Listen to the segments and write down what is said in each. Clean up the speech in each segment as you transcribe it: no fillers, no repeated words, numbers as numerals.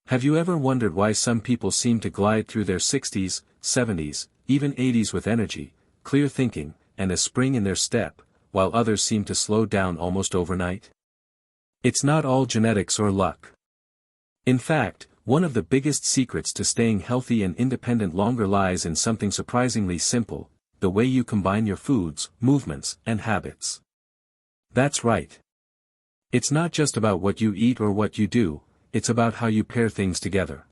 Have you ever wondered why some people seem to glide through their 60s, 70s, even 80s with energy, clear thinking, and a spring in their step, while others seem to slow down almost overnight? It's not all genetics or luck. In fact, one of the biggest secrets to staying healthy and independent longer lies in something surprisingly simple: the way you combine your foods, movements, and habits. That's right. It's not just about what you eat or what you do, it's about how you pair things together.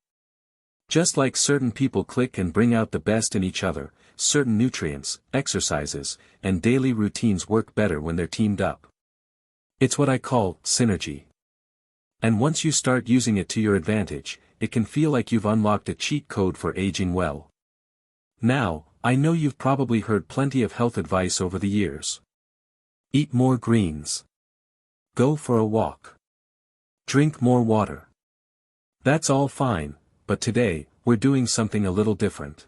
Just like certain people click and bring out the best in each other, certain nutrients, exercises, and daily routines work better when they're teamed up. It's what I call synergy. And once you start using it to your advantage, it can feel like you've unlocked a cheat code for aging well. Now, I know you've probably heard plenty of health advice over the years. Eat more greens. Go for a walk. Drink more water. That's all fine, but today, we're doing something a little different.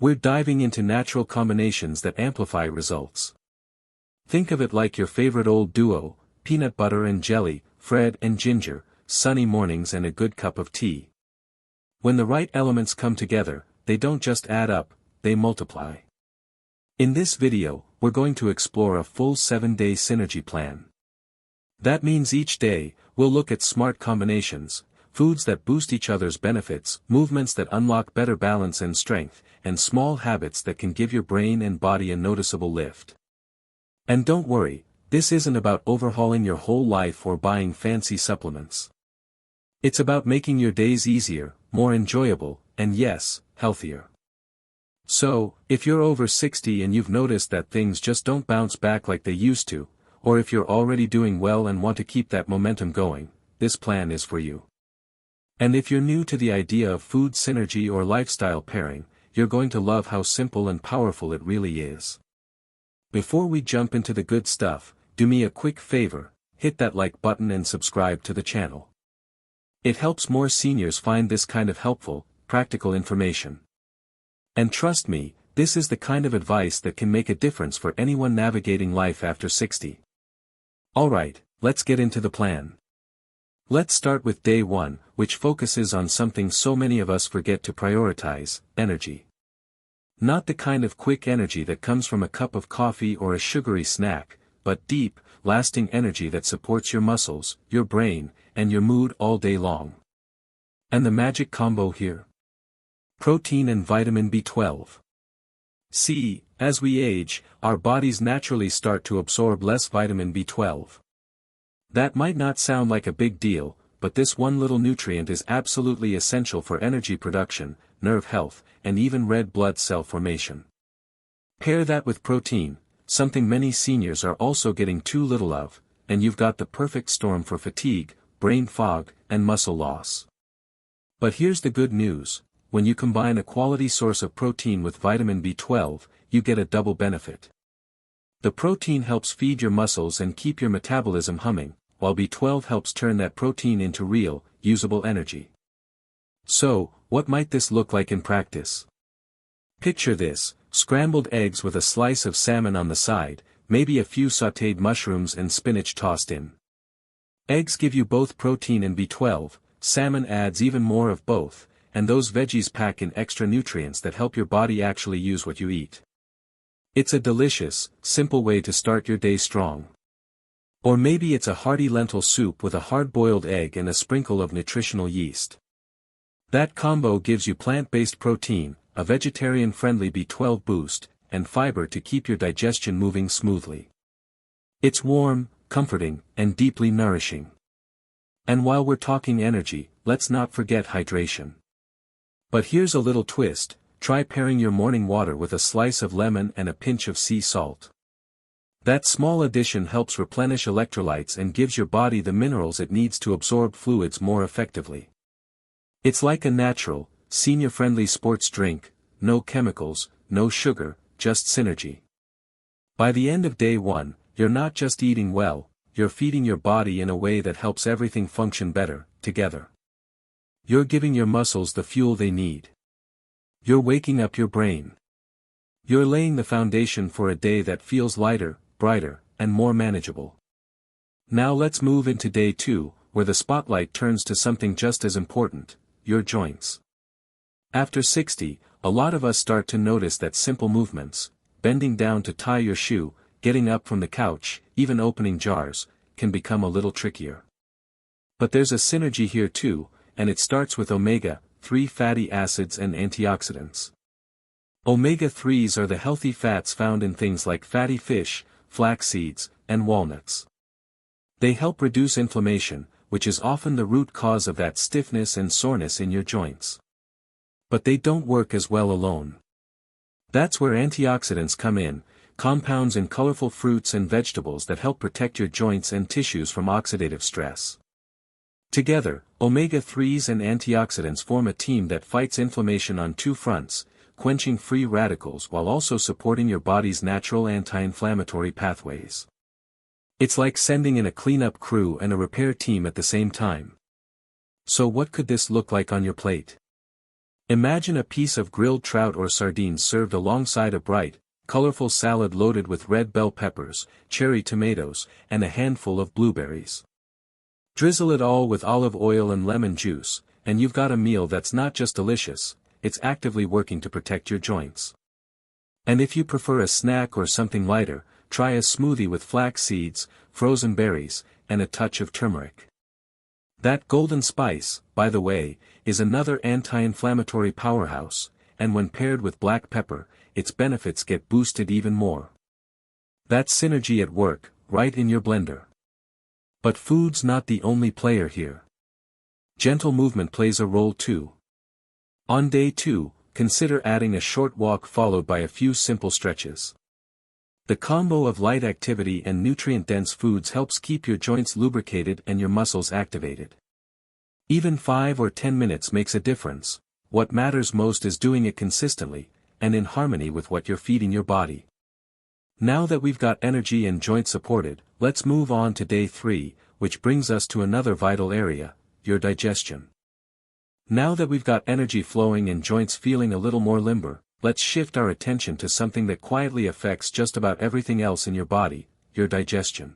We're diving into natural combinations that amplify results. Think of it like your favorite old duo: peanut butter and jelly, Fred and Ginger, sunny mornings and a good cup of tea. When the right elements come together, they don't just add up, they multiply. In this video, we're going to explore a full 7-day synergy plan. That means each day, we'll look at smart combinations, foods that boost each other's benefits, movements that unlock better balance and strength, and small habits that can give your brain and body a noticeable lift. And don't worry, this isn't about overhauling your whole life or buying fancy supplements. It's about making your days easier, more enjoyable, and yes, healthier. So, if you're over 60 and you've noticed that things just don't bounce back like they used to, or if you're already doing well and want to keep that momentum going, this plan is for you. And if you're new to the idea of food synergy or lifestyle pairing, you're going to love how simple and powerful it really is. Before we jump into the good stuff, do me a quick favor: hit that like button and subscribe to the channel. It helps more seniors find this kind of helpful, practical information. And trust me, this is the kind of advice that can make a difference for anyone navigating life after 60. Alright, let's get into the plan. Let's start with day 1, which focuses on something so many of us forget to prioritize: energy. Not the kind of quick energy that comes from a cup of coffee or a sugary snack, but deep, lasting energy that supports your muscles, your brain, and your mood all day long. And the magic combo here? Protein and vitamin B12. See, as we age, our bodies naturally start to absorb less vitamin B12. That might not sound like a big deal, but this one little nutrient is absolutely essential for energy production, nerve health, and even red blood cell formation. Pair that with protein, something many seniors are also getting too little of, and you've got the perfect storm for fatigue, brain fog, and muscle loss. But here's the good news: when you combine a quality source of protein with vitamin B12, you get a double benefit. The protein helps feed your muscles and keep your metabolism humming, while B12 helps turn that protein into real, usable energy. So, what might this look like in practice? Picture this: scrambled eggs with a slice of salmon on the side, maybe a few sautéed mushrooms and spinach tossed in. Eggs give you both protein and B12, salmon adds even more of both, and those veggies pack in extra nutrients that help your body actually use what you eat. It's a delicious, simple way to start your day strong. Or maybe it's a hearty lentil soup with a hard-boiled egg and a sprinkle of nutritional yeast. That combo gives you plant-based protein, a vegetarian-friendly B12 boost, and fiber to keep your digestion moving smoothly. It's warm, comforting, and deeply nourishing. And while we're talking energy, let's not forget hydration. But here's a little twist: try pairing your morning water with a slice of lemon and a pinch of sea salt. That small addition helps replenish electrolytes and gives your body the minerals it needs to absorb fluids more effectively. It's like a natural, senior-friendly sports drink: no chemicals, no sugar, just synergy. By the end of day 1, you're not just eating well, you're feeding your body in a way that helps everything function better, together. You're giving your muscles the fuel they need. You're waking up your brain. You're laying the foundation for a day that feels lighter, brighter, and more manageable. Now let's move into day 2, where the spotlight turns to something just as important, your joints. After 60, a lot of us start to notice that simple movements, bending down to tie your shoe, getting up from the couch, even opening jars, can become a little trickier. But there's a synergy here too, and it starts with omega-3 fatty acids and antioxidants. Omega-3s are the healthy fats found in things like fatty fish, flax seeds, and walnuts. They help reduce inflammation, which is often the root cause of that stiffness and soreness in your joints. But they don't work as well alone. That's where antioxidants come in, compounds in colorful fruits and vegetables that help protect your joints and tissues from oxidative stress. Together, omega-3s and antioxidants form a team that fights inflammation on two fronts, quenching free radicals while also supporting your body's natural anti-inflammatory pathways. It's like sending in a cleanup crew and a repair team at the same time. So what could this look like on your plate? Imagine a piece of grilled trout or sardines served alongside a bright, colorful salad loaded with red bell peppers, cherry tomatoes, and a handful of blueberries. Drizzle it all with olive oil and lemon juice, and you've got a meal that's not just delicious, it's actively working to protect your joints. And if you prefer a snack or something lighter, try a smoothie with flax seeds, frozen berries, and a touch of turmeric. That golden spice, by the way, is another anti-inflammatory powerhouse, and when paired with black pepper, its benefits get boosted even more. That's synergy at work, right in your blender. But food's not the only player here. Gentle movement plays a role too. On day 2, consider adding a short walk followed by a few simple stretches. The combo of light activity and nutrient-dense foods helps keep your joints lubricated and your muscles activated. Even 5 or 10 minutes makes a difference. What matters most is doing it consistently, and in harmony with what you're feeding your body. Now that we've got energy and joint supported, let's move on to day 3, which brings us to another vital area, your digestion. Now that we've got energy flowing and joints feeling a little more limber, let's shift our attention to something that quietly affects just about everything else in your body, your digestion.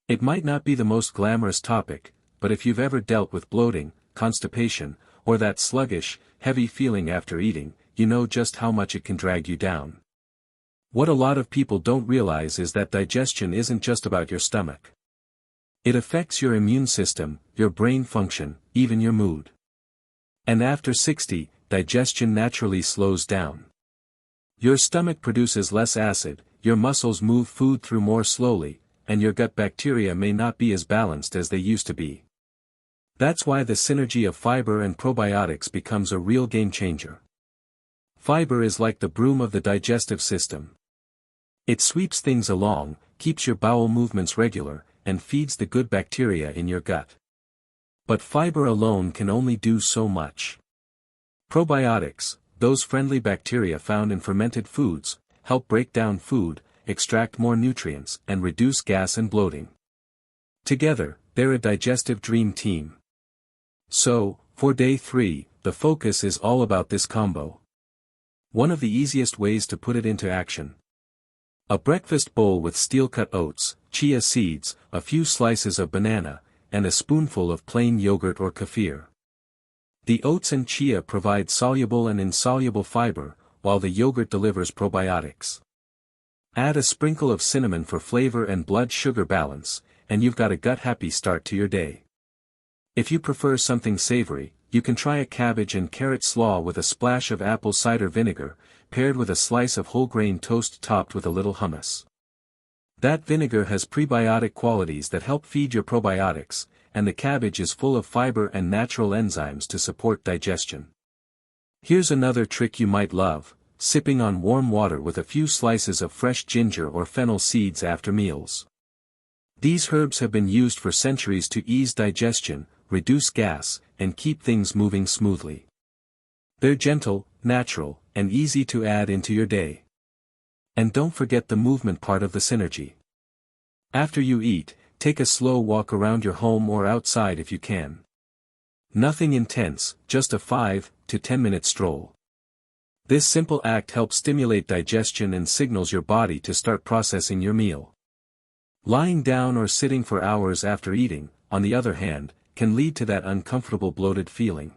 It might not be the most glamorous topic, but if you've ever dealt with bloating, constipation, or that sluggish, heavy feeling after eating, you know just how much it can drag you down. What a lot of people don't realize is that digestion isn't just about your stomach. It affects your immune system, your brain function, even your mood. And after 60, digestion naturally slows down. Your stomach produces less acid, your muscles move food through more slowly, and your gut bacteria may not be as balanced as they used to be. That's why the synergy of fiber and probiotics becomes a real game changer. Fiber is like the broom of the digestive system. It sweeps things along, keeps your bowel movements regular, and feeds the good bacteria in your gut. But fiber alone can only do so much. Probiotics, those friendly bacteria found in fermented foods, help break down food, extract more nutrients, and reduce gas and bloating. Together, they're a digestive dream team. So, for day 3, the focus is all about this combo. One of the easiest ways to put it into action. A breakfast bowl with steel-cut oats, chia seeds, a few slices of banana, and a spoonful of plain yogurt or kefir. The oats and chia provide soluble and insoluble fiber, while the yogurt delivers probiotics. Add a sprinkle of cinnamon for flavor and blood sugar balance, and you've got a gut-happy start to your day. If you prefer something savory, you can try a cabbage and carrot slaw with a splash of apple cider vinegar, paired with a slice of whole grain toast topped with a little hummus. That vinegar has prebiotic qualities that help feed your probiotics, and the cabbage is full of fiber and natural enzymes to support digestion. Here's another trick you might love: sipping on warm water with a few slices of fresh ginger or fennel seeds after meals. These herbs have been used for centuries to ease digestion, reduce gas, and keep things moving smoothly. They're gentle, natural, and easy to add into your day. And don't forget the movement part of the synergy. After you eat, take a slow walk around your home or outside if you can. Nothing intense, just a 5 to 10 minute stroll. This simple act helps stimulate digestion and signals your body to start processing your meal. Lying down or sitting for hours after eating, on the other hand, can lead to that uncomfortable bloated feeling.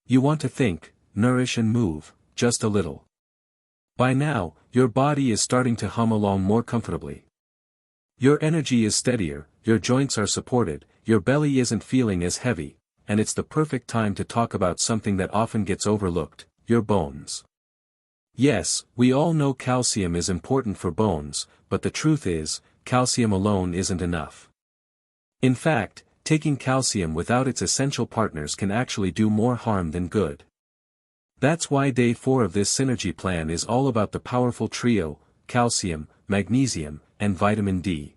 You want to think, nourish and move, just a little. By now, your body is starting to hum along more comfortably. Your energy is steadier, your joints are supported, your belly isn't feeling as heavy, and it's the perfect time to talk about something that often gets overlooked, your bones. Yes, we all know calcium is important for bones, but the truth is, calcium alone isn't enough. In fact, taking calcium without its essential partners can actually do more harm than good. That's why day 4 of this synergy plan is all about the powerful trio: calcium, magnesium, and vitamin D.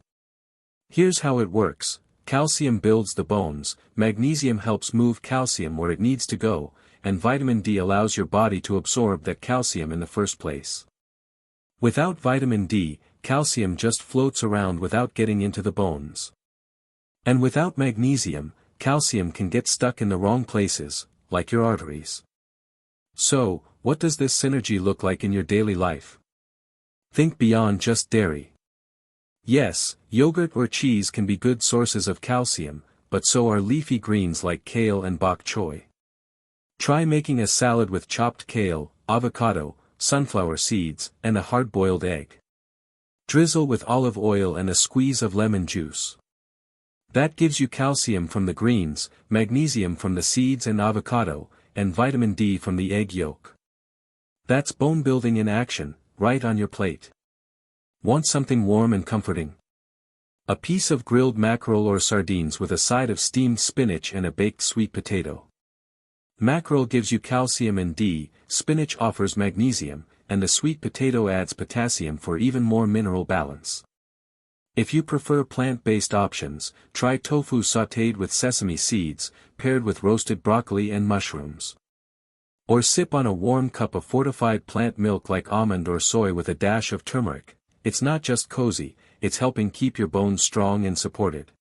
Here's how it works. Calcium builds the bones, magnesium helps move calcium where it needs to go, and vitamin D allows your body to absorb that calcium in the first place. Without vitamin D, calcium just floats around without getting into the bones. And without magnesium, calcium can get stuck in the wrong places, like your arteries. So, what does this synergy look like in your daily life? Think beyond just dairy. Yes, yogurt or cheese can be good sources of calcium, but so are leafy greens like kale and bok choy. Try making a salad with chopped kale, avocado, sunflower seeds, and a hard-boiled egg. Drizzle with olive oil and a squeeze of lemon juice. That gives you calcium from the greens, magnesium from the seeds and avocado, and vitamin D from the egg yolk. That's bone building in action, right on your plate. Want something warm and comforting? A piece of grilled mackerel or sardines with a side of steamed spinach and a baked sweet potato. Mackerel gives you calcium and D, spinach offers magnesium, and the sweet potato adds potassium for even more mineral balance. If you prefer plant-based options, try tofu sautéed with sesame seeds, paired with roasted broccoli and mushrooms. Or sip on a warm cup of fortified plant milk like almond or soy with a dash of turmeric. It's not just cozy, it's helping keep your bones strong and supported.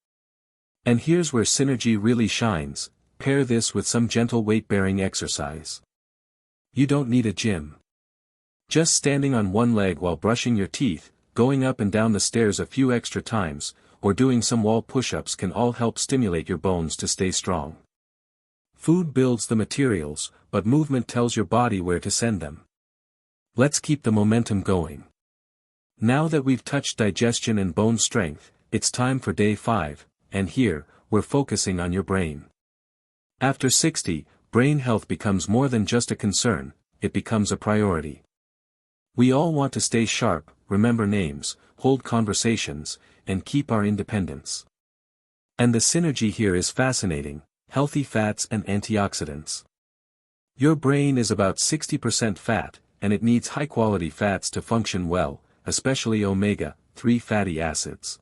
And here's where synergy really shines: pair this with some gentle weight-bearing exercise. You don't need a gym. Just standing on one leg while brushing your teeth, going up and down the stairs a few extra times, or doing some wall push-ups can all help stimulate your bones to stay strong. Food builds the materials, but movement tells your body where to send them. Let's keep the momentum going. Now that we've touched digestion and bone strength, it's time for day 5, and here, we're focusing on your brain. After 60, brain health becomes more than just a concern, it becomes a priority. We all want to stay sharp, remember names, hold conversations, and keep our independence. And the synergy here is fascinating: healthy fats and antioxidants. Your brain is about 60% fat, and it needs high-quality fats to function well, especially omega-3 fatty acids.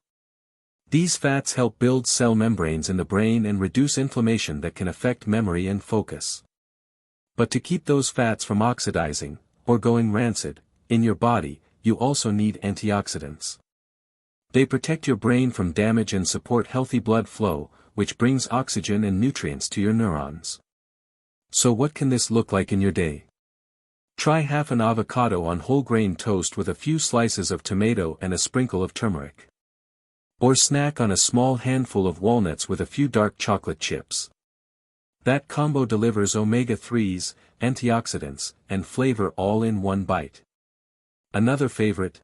These fats help build cell membranes in the brain and reduce inflammation that can affect memory and focus. But to keep those fats from oxidizing, or going rancid, in your body, you also need antioxidants. They protect your brain from damage and support healthy blood flow, which brings oxygen and nutrients to your neurons. So what can this look like in your day? Try half an avocado on whole grain toast with a few slices of tomato and a sprinkle of turmeric. Or snack on a small handful of walnuts with a few dark chocolate chips. That combo delivers omega-3s, antioxidants, and flavor all in one bite. Another favorite?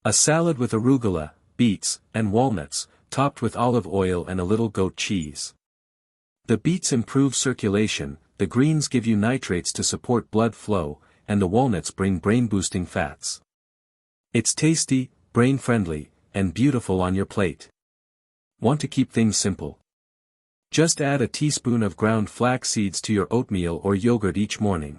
A salad with arugula, beets, and walnuts, topped with olive oil and a little goat cheese. The beets improve circulation, the greens give you nitrates to support blood flow, and the walnuts bring brain-boosting fats. It's tasty, brain-friendly, and beautiful on your plate. Want to keep things simple? Just add a teaspoon of ground flax seeds to your oatmeal or yogurt each morning.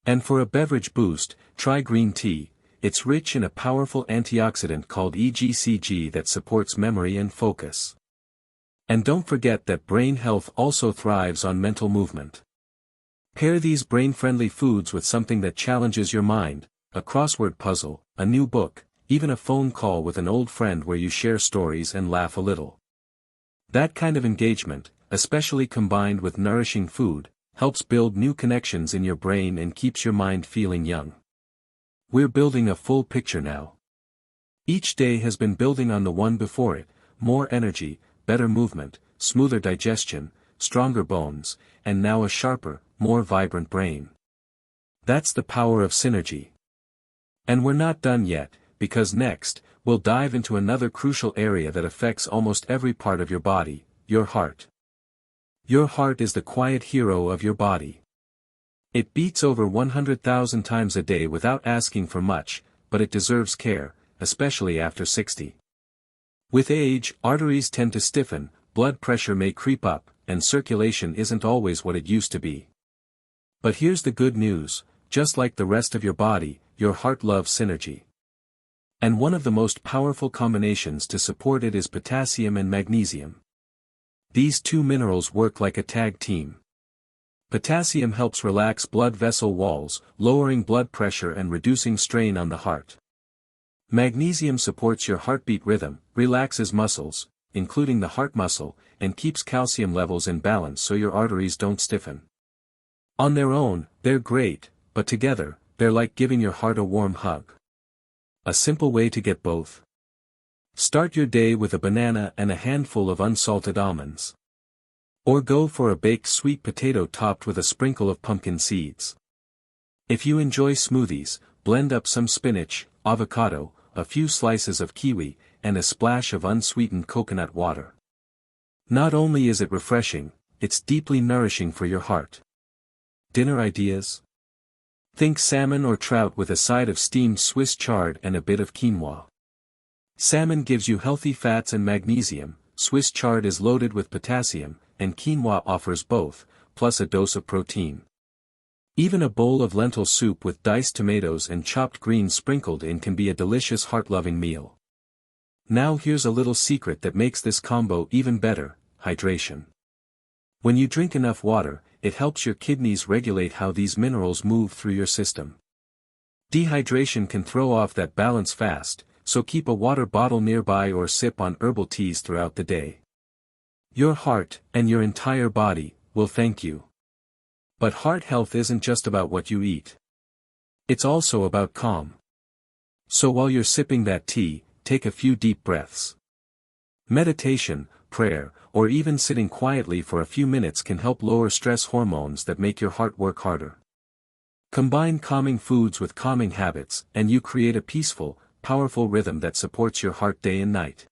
And for a beverage boost, try green tea. It's rich in a powerful antioxidant called EGCG that supports memory and focus. And don't forget that brain health also thrives on mental movement. Pair these brain-friendly foods with something that challenges your mind: a crossword puzzle, a new book, even a phone call with an old friend where you share stories and laugh a little. That kind of engagement, especially combined with nourishing food, helps build new connections in your brain and keeps your mind feeling young. We're building a full picture now. Each day has been building on the one before it: more energy, better movement, smoother digestion, stronger bones, and now a sharper, more vibrant brain. That's the power of synergy. And we're not done yet, because next, we'll dive into another crucial area that affects almost every part of your body, your heart. Your heart is the quiet hero of your body. It beats over 100,000 times a day without asking for much, but it deserves care, especially after 60. With age, arteries tend to stiffen, blood pressure may creep up, and circulation isn't always what it used to be. But here's the good news, just like the rest of your body, your heart loves synergy. And one of the most powerful combinations to support it is potassium and magnesium. These two minerals work like a tag team. Potassium helps relax blood vessel walls, lowering blood pressure and reducing strain on the heart. Magnesium supports your heartbeat rhythm, relaxes muscles, including the heart muscle, and keeps calcium levels in balance so your arteries don't stiffen. On their own, they're great, but together, they're like giving your heart a warm hug. A simple way to get both. Start your day with a banana and a handful of unsalted almonds. Or go for a baked sweet potato topped with a sprinkle of pumpkin seeds. If you enjoy smoothies, blend up some spinach, avocado, a few slices of kiwi, and a splash of unsweetened coconut water. Not only is it refreshing, it's deeply nourishing for your heart. Dinner ideas? Think salmon or trout with a side of steamed Swiss chard and a bit of quinoa. Salmon gives you healthy fats and magnesium, Swiss chard is loaded with potassium, and quinoa offers both, plus a dose of protein. Even a bowl of lentil soup with diced tomatoes and chopped greens sprinkled in can be a delicious heart-loving meal. Now here's a little secret that makes this combo even better: hydration. When you drink enough water, it helps your kidneys regulate how these minerals move through your system. Dehydration can throw off that balance fast, so keep a water bottle nearby or sip on herbal teas throughout the day. Your heart, and your entire body, will thank you. But heart health isn't just about what you eat. It's also about calm. So while you're sipping that tea, take a few deep breaths. Meditation, prayer, or even sitting quietly for a few minutes can help lower stress hormones that make your heart work harder. Combine calming foods with calming habits, and you create a peaceful, powerful rhythm that supports your heart day and night.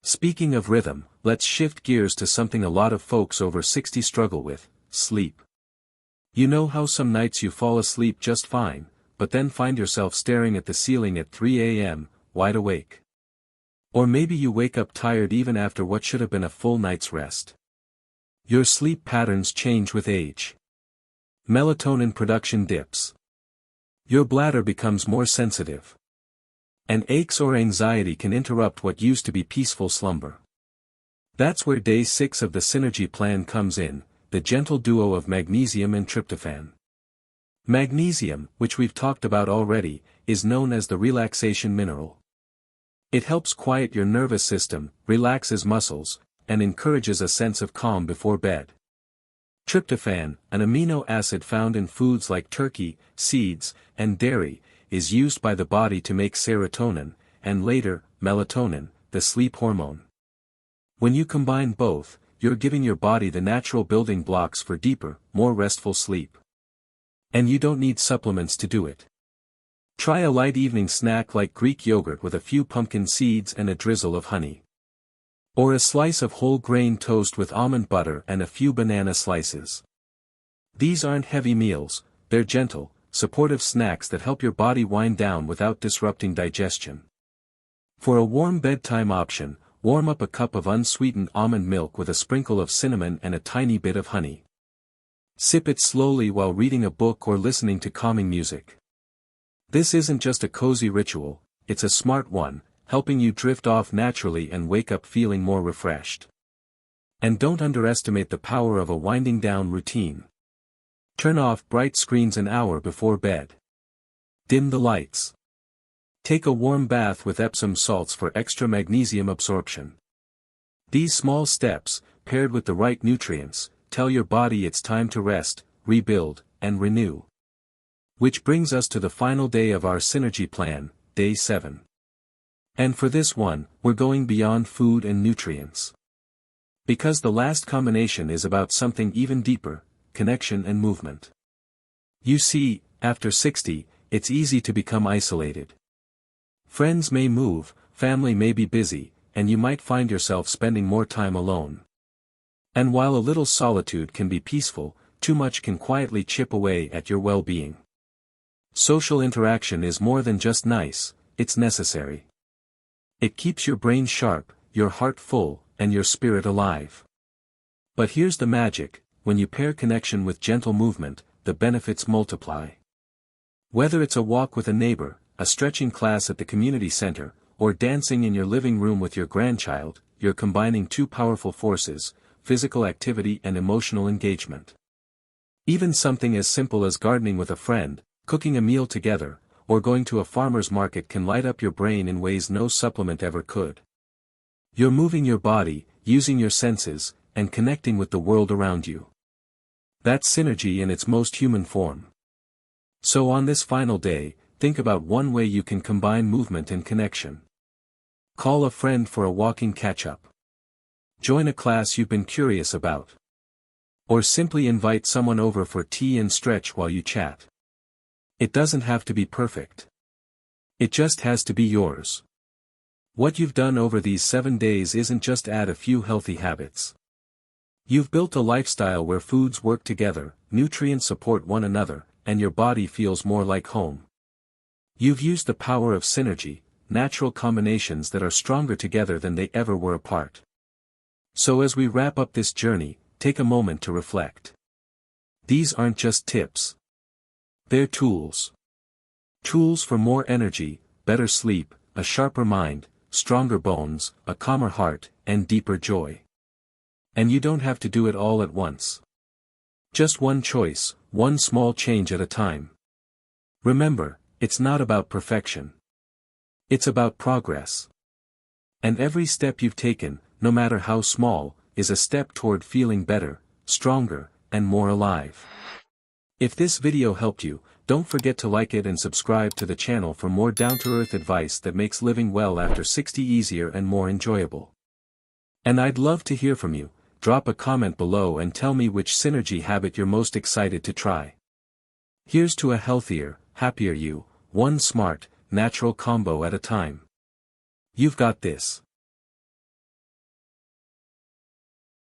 Speaking of rhythm, let's shift gears to something a lot of folks over 60 struggle with: sleep. You know how some nights you fall asleep just fine, but then find yourself staring at the ceiling at 3 a.m., wide awake. Or maybe you wake up tired even after what should have been a full night's rest. Your sleep patterns change with age. Melatonin production dips. Your bladder becomes more sensitive. And aches or anxiety can interrupt what used to be peaceful slumber. That's where day 6 of the Synergy Plan comes in, the gentle duo of magnesium and tryptophan. Magnesium, which we've talked about already, is known as the relaxation mineral. It helps quiet your nervous system, relaxes muscles, and encourages a sense of calm before bed. Tryptophan, an amino acid found in foods like turkey, seeds, and dairy, is used by the body to make serotonin, and later, melatonin, the sleep hormone. When you combine both, you're giving your body the natural building blocks for deeper, more restful sleep. And you don't need supplements to do it. Try a light evening snack like Greek yogurt with a few pumpkin seeds and a drizzle of honey. Or a slice of whole grain toast with almond butter and a few banana slices. These aren't heavy meals, they're gentle, supportive snacks that help your body wind down without disrupting digestion. For a warm bedtime option, warm up a cup of unsweetened almond milk with a sprinkle of cinnamon and a tiny bit of honey. Sip it slowly while reading a book or listening to calming music. This isn't just a cozy ritual, it's a smart one, helping you drift off naturally and wake up feeling more refreshed. And don't underestimate the power of a winding down routine. Turn off bright screens an hour before bed. Dim the lights. Take a warm bath with Epsom salts for extra magnesium absorption. These small steps, paired with the right nutrients, tell your body it's time to rest, rebuild, and renew. Which brings us to the final day of our Synergy Plan, Day 7. And for this one, we're going beyond food and nutrients. Because the last combination is about something even deeper, connection and movement. You see, after 60, it's easy to become isolated. Friends may move, family may be busy, and you might find yourself spending more time alone. And while a little solitude can be peaceful, too much can quietly chip away at your well-being. Social interaction is more than just nice, it's necessary. It keeps your brain sharp, your heart full, and your spirit alive. But here's the magic: when you pair connection with gentle movement, the benefits multiply. Whether it's a walk with a neighbor, a stretching class at the community center, or dancing in your living room with your grandchild, you're combining two powerful forces: physical activity and emotional engagement. Even something as simple as gardening with a friend, cooking a meal together, or going to a farmer's market can light up your brain in ways no supplement ever could. You're moving your body, using your senses, and connecting with the world around you. That's synergy in its most human form. So on this final day, think about one way you can combine movement and connection. Call a friend for a walking catch-up. Join a class you've been curious about. Or simply invite someone over for tea and stretch while you chat. It doesn't have to be perfect. It just has to be yours. What you've done over these 7 days isn't just add a few healthy habits. You've built a lifestyle where foods work together, nutrients support one another, and your body feels more like home. You've used the power of synergy, natural combinations that are stronger together than they ever were apart. So as we wrap up this journey, take a moment to reflect. These aren't just tips. They're tools. Tools for more energy, better sleep, a sharper mind, stronger bones, a calmer heart, and deeper joy. And you don't have to do it all at once. Just one choice, one small change at a time. Remember, it's not about perfection. It's about progress. And every step you've taken, no matter how small, is a step toward feeling better, stronger, and more alive. If this video helped you, don't forget to like it and subscribe to the channel for more down-to-earth advice that makes living well after 60 easier and more enjoyable. And I'd love to hear from you. Drop a comment below and tell me which synergy habit you're most excited to try. Here's to a healthier, happier you, one smart, natural combo at a time. You've got this.